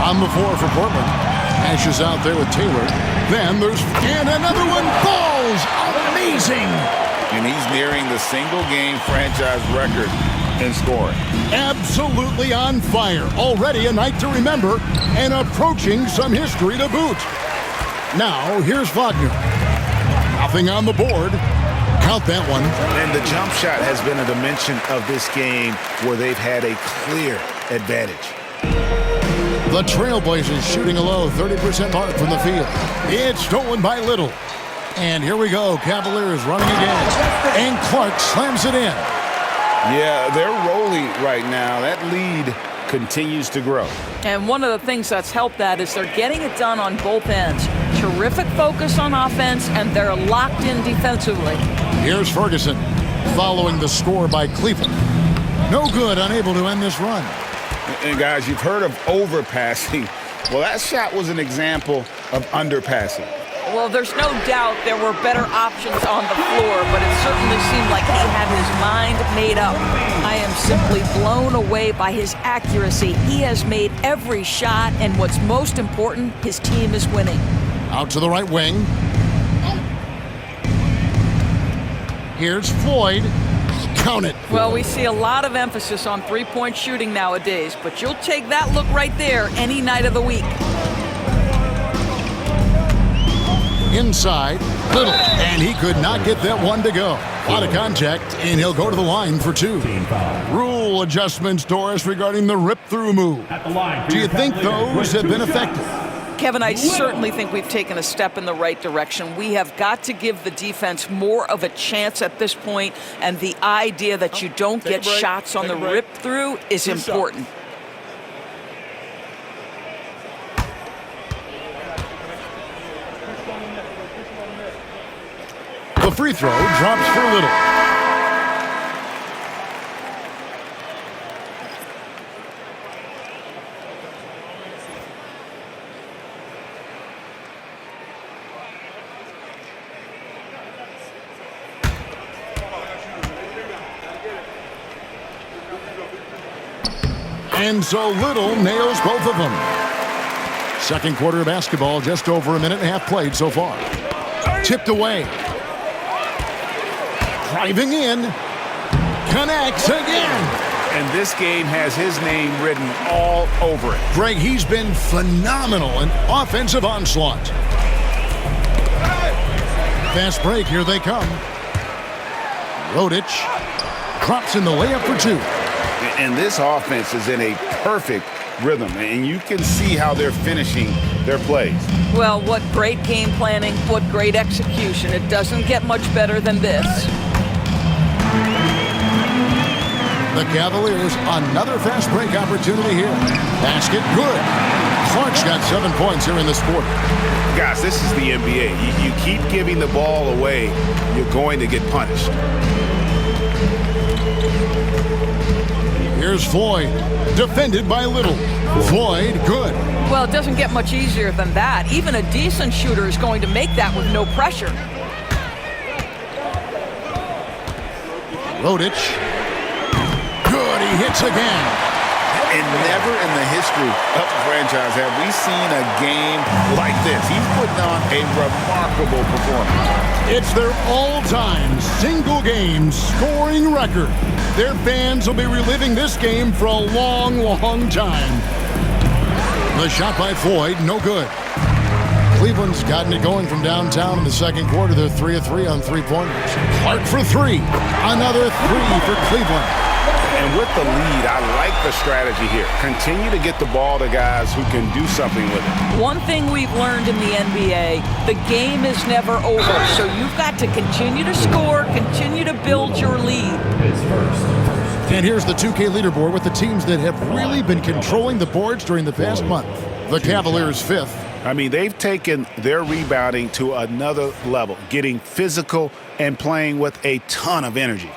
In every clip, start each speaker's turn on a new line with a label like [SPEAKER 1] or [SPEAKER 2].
[SPEAKER 1] On the floor for Portland. Ashes out there with Taylor. Then there's and another one falls. Amazing.
[SPEAKER 2] And he's nearing the single-game franchise record in scoring.
[SPEAKER 1] Absolutely on fire. Already a night to remember and approaching some history to boot. Now here's Wagner. Nothing on the board. Count that one.
[SPEAKER 2] And the jump shot has been a dimension of this game where they've had a clear advantage.
[SPEAKER 1] The Trailblazers shooting a low 30% mark from the field. It's stolen by Little. And here we go. Cavaliers running again. And Clark slams it in.
[SPEAKER 2] Yeah, they're rolling right now. That lead continues to grow.
[SPEAKER 3] And one of the things that's helped that is they're getting it done on both ends. Terrific focus on offense, and they're locked in defensively.
[SPEAKER 1] Here's Ferguson following the score by Cleveland. No good, unable to end this run.
[SPEAKER 2] And guys, you've heard of overpassing. Well, that shot was an example of underpassing.
[SPEAKER 3] Well, there's no doubt there were better options on the floor, but it certainly seemed like he had his mind made up. I am simply blown away by his accuracy. He has made every shot, and what's most important, his team is winning.
[SPEAKER 1] Out to the right wing. Here's Floyd. Count it.
[SPEAKER 3] Well, we see a lot of emphasis on three-point shooting nowadays, but you'll take that look right there any night of the week.
[SPEAKER 1] Inside, Little, and he could not get that one to go. Out of contact, and he'll go to the line for two. Rule adjustments, Doris, regarding the rip-through move. Do you think those have been effective?
[SPEAKER 3] Kevin, I certainly think we've taken a step in the right direction. We have got to give the defense more of a chance at this point, and the idea that you don't get shots on the rip-through is important.
[SPEAKER 1] The free throw drops for Little. And so Little nails both of them. Second quarter of basketball, just over a minute and a half played so far. Tipped away. Driving in. Connects again.
[SPEAKER 2] And this game has his name written all over it.
[SPEAKER 1] Greg, he's been phenomenal in offensive onslaught. Fast break, here they come. Rodic drops in the layup for two.
[SPEAKER 2] And this offense is in a perfect rhythm, and you can see how they're finishing their plays.
[SPEAKER 3] Well, what great game planning, what great execution. It doesn't get much better than this.
[SPEAKER 1] The Cavaliers, another fast break opportunity here. Basket good. Clark's got 7 points here in this quarter.
[SPEAKER 2] Guys, this is the NBA. You keep giving the ball away, you're going to get punished.
[SPEAKER 1] Here's Floyd, defended by Little. Floyd, good.
[SPEAKER 3] Well, it doesn't get much easier than that. Even a decent shooter is going to make that with no pressure.
[SPEAKER 1] Rodic. Good, he hits again.
[SPEAKER 2] And never in the history of the franchise have we seen a game like this. He's putting on a remarkable performance.
[SPEAKER 1] It's their all-time single-game scoring record. Their fans will be reliving this game for a long, long time. The shot by Floyd, no good. Cleveland's gotten it going from downtown in the second quarter. They're 3 of 3 on three-pointers. Clark for three. Another three for Cleveland.
[SPEAKER 2] And with the lead, I like the strategy here. Continue to get the ball to guys who can do something with it.
[SPEAKER 3] One thing we've learned in the NBA, the game is never over. So you've got to continue to score, continue to build your lead.
[SPEAKER 1] And here's the 2K leaderboard with the teams that have really been controlling the boards during the past month. The Cavaliers 5th.
[SPEAKER 2] I mean, they've taken their rebounding to another level, getting physical and playing with a ton of energy.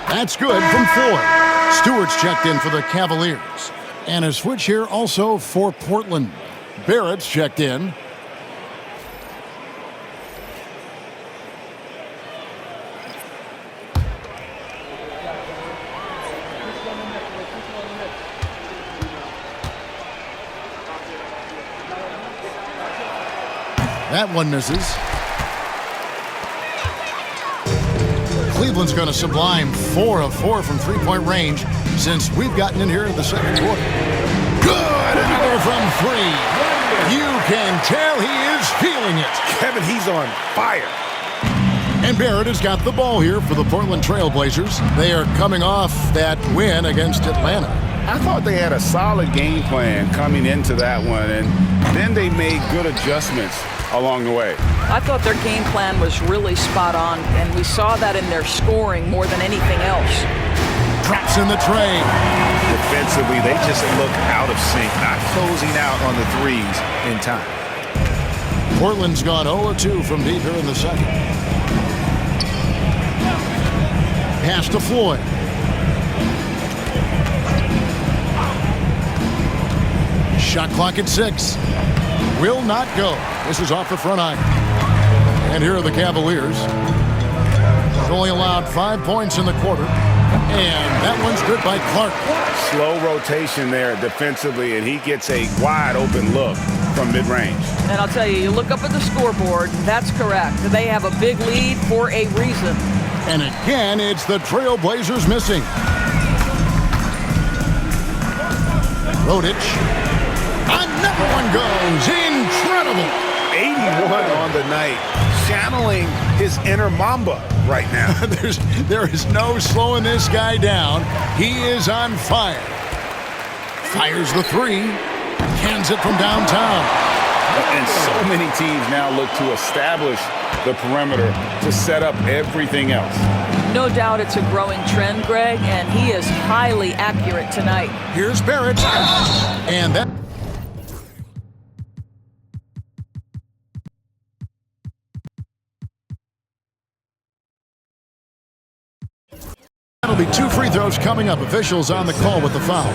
[SPEAKER 1] That's good from Floyd. Stewart's checked in for the Cavaliers. And a switch here also for Portland. Barrett's checked in. That one misses. Cleveland's going to sublime 4 of 4 from three-point range since we've gotten in here in the second quarter. Good! Another from 3. You can tell he is feeling it.
[SPEAKER 2] Kevin, he's on fire.
[SPEAKER 1] And Barrett has got the ball here for the Portland Trail Blazers. They are coming off that win against Atlanta.
[SPEAKER 2] I thought they had a solid game plan coming into that one, and then they made good adjustments along the way.
[SPEAKER 3] I thought their game plan was really spot on, and we saw that in their scoring more than anything else.
[SPEAKER 1] Drops in the tray.
[SPEAKER 2] Defensively, they just look out of sync, not closing out on the threes in time.
[SPEAKER 1] Portland's gone 0-2 from deep here in the second. Pass to Floyd. Shot clock at 6. Will not go. This is off the front iron. And here are the Cavaliers. Only allowed 5 points in the quarter. And that one's good by Clark.
[SPEAKER 2] Slow rotation there defensively, and he gets a wide open look from mid-range.
[SPEAKER 3] And I'll tell you, you look up at the scoreboard, that's correct. They have a big lead for a reason.
[SPEAKER 1] And again, it's the Trailblazers missing. Rodic. Another one goes. Incredible.
[SPEAKER 2] 81 on the night. Channeling his inner Mamba right now.
[SPEAKER 1] There is no slowing this guy down. He is on fire. Fires the 3. Cans it from downtown.
[SPEAKER 2] And so many teams now look to establish the perimeter to set up everything else.
[SPEAKER 3] No doubt it's a growing trend, Greg, and he is highly accurate tonight.
[SPEAKER 1] Here's Barrett. And that... That'll be 2 free throws coming up. Officials on the call with the foul.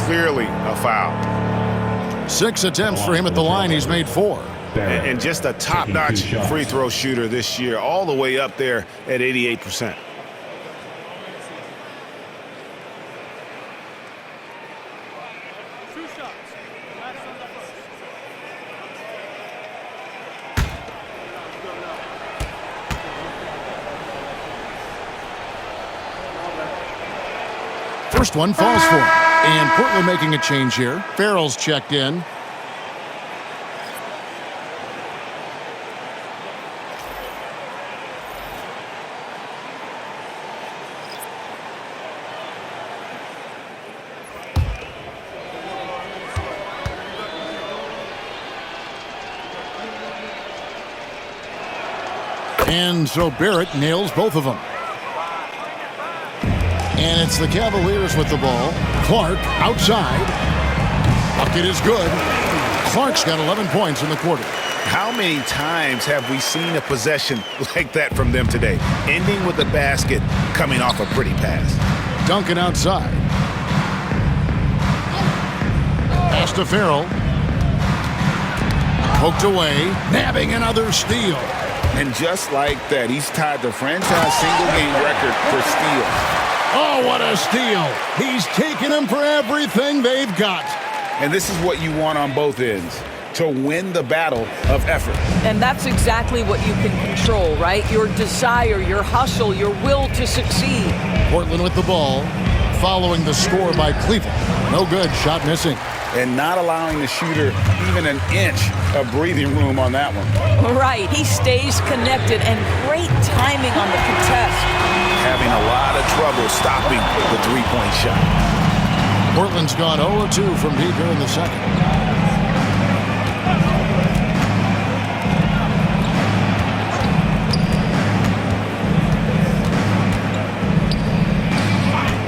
[SPEAKER 2] Clearly a foul.
[SPEAKER 1] 6 attempts for him at the line. He's made 4.
[SPEAKER 2] And just a top-notch free throw shooter this year, all the way up there at 88%.
[SPEAKER 1] First one falls for him. And Portland making a change here. Farrell's checked in. And so Barrett nails both of them. And it's the Cavaliers with the ball. Clark outside. Bucket is good. Clark's got 11 points in the quarter.
[SPEAKER 2] How many times have we seen a possession like that from them today? Ending with a basket, coming off a pretty pass.
[SPEAKER 1] Duncan outside. Pass to Farrell. Poked away. Nabbing another steal.
[SPEAKER 2] And just like that, he's tied the franchise single-game record for steals.
[SPEAKER 1] Oh, what a steal. He's taking them for everything they've got.
[SPEAKER 2] And this is what you want on both ends, to win the battle of effort.
[SPEAKER 3] And that's exactly what you can control, right? Your desire, your hustle, your will to succeed.
[SPEAKER 1] Portland with the ball, following the score by Cleveland. No good, shot missing.
[SPEAKER 2] And not allowing the shooter even an inch of breathing room on that one.
[SPEAKER 3] Right, he stays connected, and great timing on the contest.
[SPEAKER 2] Having a lot of trouble stopping the three-point shot.
[SPEAKER 1] Portland's gone 0-2 from deep here in the second.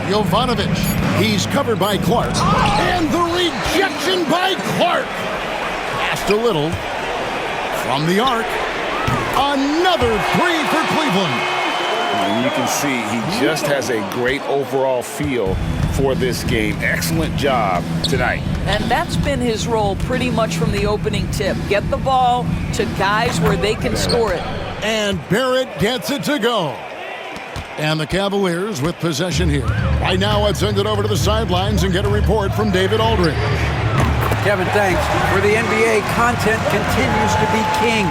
[SPEAKER 1] Jovanovic. He's covered by Clark. And the rejection by Clark. Passed a little. From the arc. Another 3 for Cleveland.
[SPEAKER 2] And you can see he just has a great overall feel for this game. Excellent job tonight.
[SPEAKER 3] And that's been his role pretty much from the opening tip. Get the ball to guys where they can score it.
[SPEAKER 1] And Barrett gets it to go. And the Cavaliers with possession here. Right now, let's send it over to the sidelines and get a report from David Aldridge.
[SPEAKER 4] Kevin, thanks. For the NBA, content continues to be king.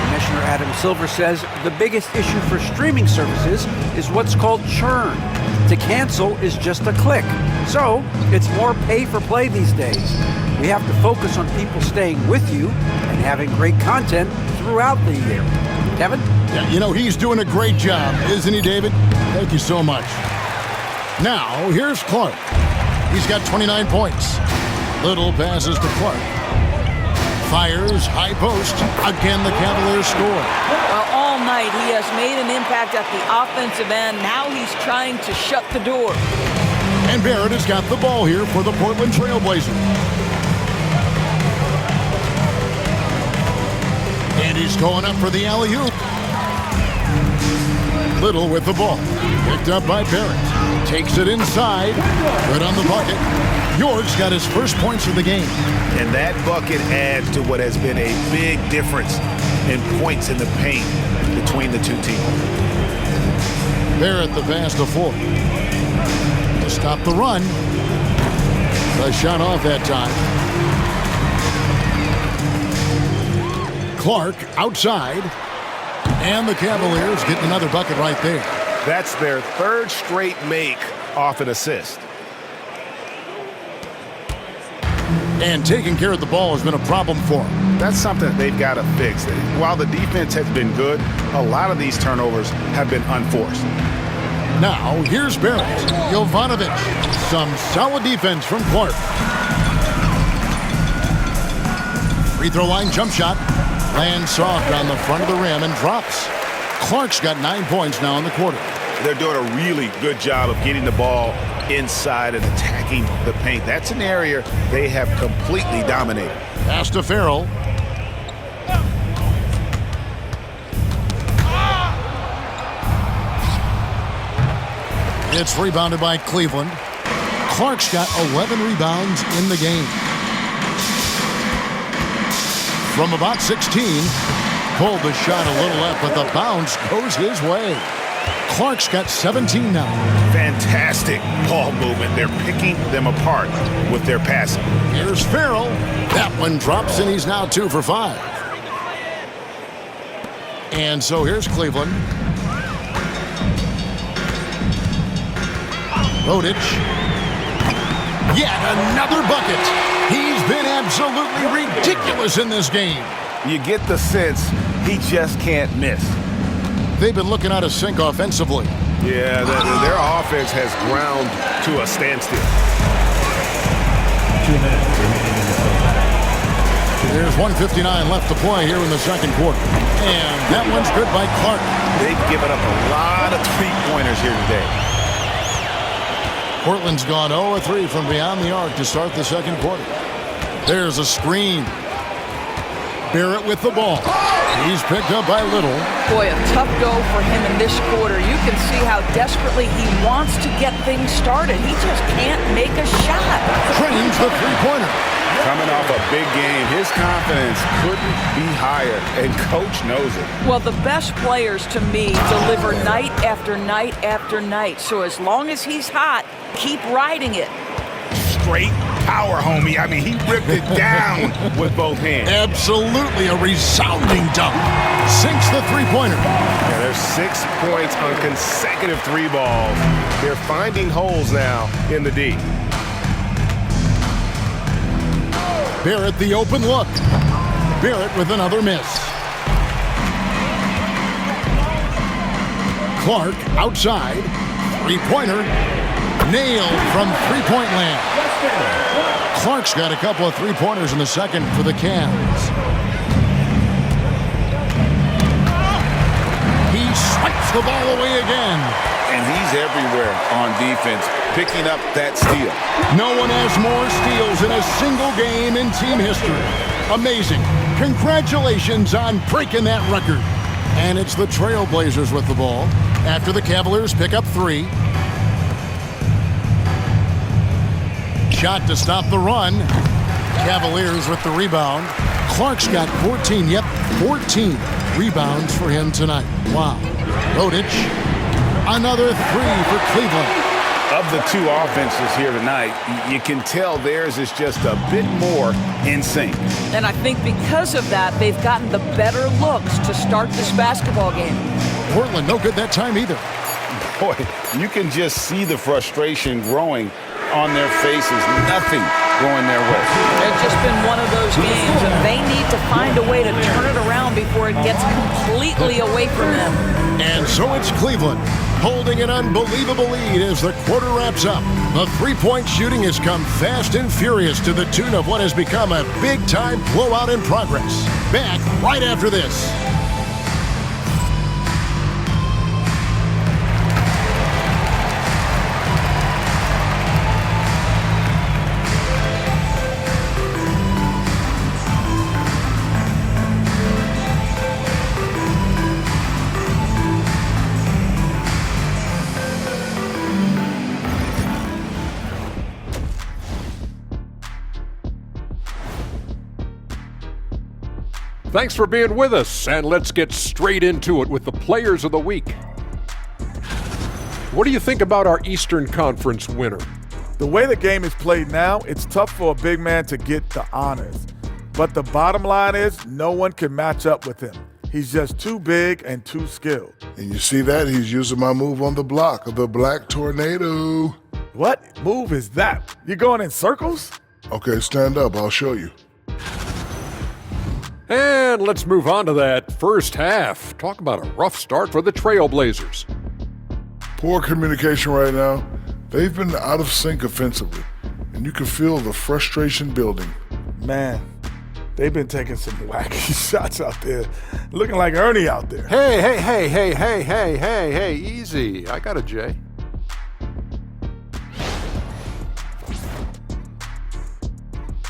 [SPEAKER 4] Commissioner Adam Silver says the biggest issue for streaming services is what's called churn. To cancel is just a click. So it's more pay for play these days. We have to focus on people staying with you and having great content throughout the year. Kevin?
[SPEAKER 1] Yeah, you know, he's doing a great job, isn't he, David? Thank you so much. Now, here's Clark. He's got 29 points. Little passes to Clark. Fires, high post. Again, the Cavaliers score.
[SPEAKER 3] Well, all night he has made an impact at the offensive end. Now he's trying to shut the door.
[SPEAKER 1] And Barrett has got the ball here for the Portland Trailblazers. And he's going up for the alley-oop. Little with the ball. Picked up by Barrett. Takes it inside. Good on the bucket. York's got his first points of the game.
[SPEAKER 5] And that bucket adds to what has been a big difference in points in the paint between the two teams.
[SPEAKER 1] Barrett the pass to Ford. To stop the run. The shot off that time. Clark outside. And the Cavaliers getting another bucket right there.
[SPEAKER 5] That's their third straight make off an assist.
[SPEAKER 1] And taking care of the ball has been a problem for him.
[SPEAKER 5] That's something that they've got to fix. While the defense has been good, a lot of these turnovers have been unforced.
[SPEAKER 1] Now, here's Barrett. Jovanovic. Some solid defense from Clark. Free throw line jump shot. Lands soft on the front of the rim and drops. Clark's got 9 points now in the quarter.
[SPEAKER 5] They're doing a really good job of getting the ball inside and attacking the paint. That's an area they have completely dominated.
[SPEAKER 1] Pass to Farrell. It's rebounded by Cleveland. Clark's got 11 rebounds in the game. From about 16, pulled the shot a little left, but the bounce goes his way. Clark's got 17 now.
[SPEAKER 5] Fantastic ball movement. They're picking them apart with their passing.
[SPEAKER 1] Here's Farrell. That one drops, and he's now 2 for 5. And so here's Cleveland. Rodic. Yet another bucket. He's been absolutely ridiculous in this game.
[SPEAKER 5] You get the sense he just can't miss.
[SPEAKER 1] They've been looking out of sync offensively.
[SPEAKER 5] Yeah, their offense has ground to a standstill.
[SPEAKER 6] 2 minutes remaining in the first.
[SPEAKER 1] There's 1:59 left to play here in the second quarter. And that one's good by Clark.
[SPEAKER 5] They've given up a lot of three-pointers here today.
[SPEAKER 1] Portland's gone 0-3 from beyond the arc to start the second quarter. There's a screen. Barrett with the ball. He's picked up by Little.
[SPEAKER 3] Boy, a tough go for him in this quarter. You can see how desperately he wants to get things started. He just can't make a shot.
[SPEAKER 1] Trains the three-pointer.
[SPEAKER 2] Coming off a big game, his confidence couldn't be higher, and Coach knows it.
[SPEAKER 3] Well, the best players, to me, deliver night after night after night. So as long as he's hot, keep riding it.
[SPEAKER 5] Straight power, homie. I mean, he ripped it down with both hands.
[SPEAKER 1] Absolutely a resounding dunk. Sinks the three-pointer.
[SPEAKER 5] Yeah, there's 6 points on consecutive three balls. They're finding holes now in the D.
[SPEAKER 1] Barrett the open look. Barrett with another miss. Clark outside. Three-pointer. Nailed from three-point land. Clark's got a couple of three-pointers in the second for the Cavs. He swipes the ball away again.
[SPEAKER 2] And he's everywhere on defense, picking up that steal.
[SPEAKER 1] No one has more steals in a single game in team history. Amazing. Congratulations on breaking that record. And it's the Trailblazers with the ball. after the Cavaliers pick up 3. Shot to stop the run. Cavaliers with the rebound. Clark's got 14. Yep, 14 rebounds for him tonight. Wow. Rodic, another 3 for Cleveland.
[SPEAKER 2] Of the two offenses here tonight, you can tell theirs is just a bit more in sync.
[SPEAKER 3] And I think because of that, they've gotten the better looks to start this basketball game.
[SPEAKER 1] Portland, no good that time either.
[SPEAKER 2] Boy, you can just see the frustration growing on their faces. Nothing going their way.
[SPEAKER 3] It's just been one of those games, and they need to find a way to turn it around before it gets completely away from them.
[SPEAKER 1] And so it's Cleveland holding an unbelievable lead as the quarter wraps up. The three-point shooting has come fast and furious to the tune of what has become a big-time blowout in progress. Back right after this.
[SPEAKER 7] Thanks for being with us, and let's get straight into it with the Players of the Week. What do you think about our Eastern Conference winner?
[SPEAKER 8] The way the game is played now, it's tough for a big man to get the honors. But the bottom line is no one can match up with him. He's just too big and too skilled.
[SPEAKER 9] And you see that? He's using my move on the block of the Black Tornado.
[SPEAKER 8] What move is that? You going in circles?
[SPEAKER 9] Okay, stand up. I'll show you.
[SPEAKER 7] And let's move on to that first half. Talk about a rough start for the Trailblazers.
[SPEAKER 9] Poor communication right now. They've been out of sync offensively, and you can feel the frustration building.
[SPEAKER 8] Man, they've been taking some wacky shots out there, looking like Ernie out there.
[SPEAKER 7] Hey, easy. I got a J.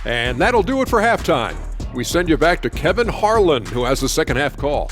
[SPEAKER 7] And that'll do it for halftime. We send you back to Kevin Harlan, who has the second half call.